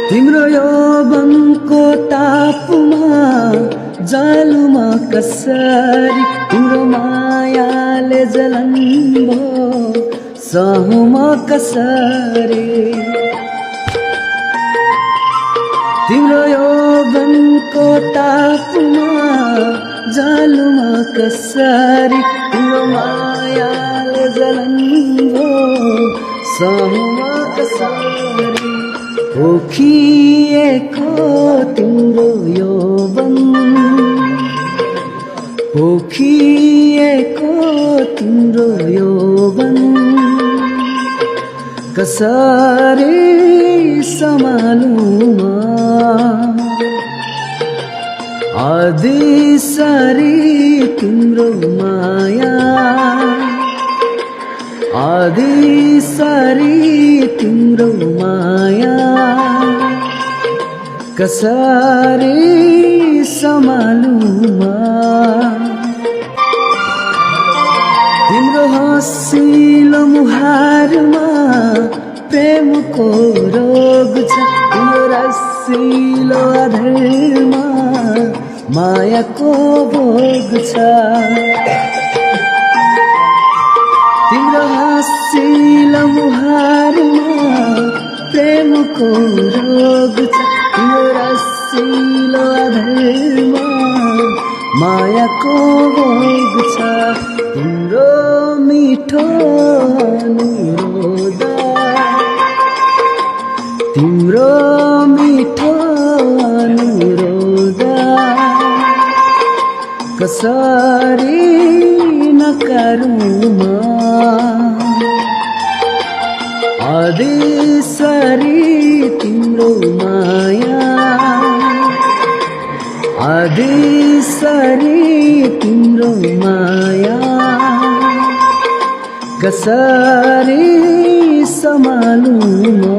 तिम्रो यौवनको तापमा जालुमा कसरी तिम्रो मायाले जलन भो सहुमा कसरी तिम्रो यौवनको तापमा जालुमा कसरी तिम्रो मायाले जलन भो सहुमा कसरी पोखिएको तिम्रो यौवन पोखिएको तिम्रो यौवन कसरी सम्हालुमा आदिसरी तिम्रो माया आदिसरी तिम्रो माया कसरी सम्हालुमा तिम्रो हँसिलो मुहारमा प्रेमको रोग छ तिम्रो रसिलो आधारमा मायाको भोग छ तिम्रो हँसिलो मुहारमा प्रेमको रोग छ तिम्रो रसिलो आधारमा मायाको भोग छ तिम्रो मिठो अनुरोध तिम्रो मिठो अनुरोध कसरी नकारुमा आदिसरी तिम्रो माया आदिसरी तिम्रो माया कसरी सम्हालुमा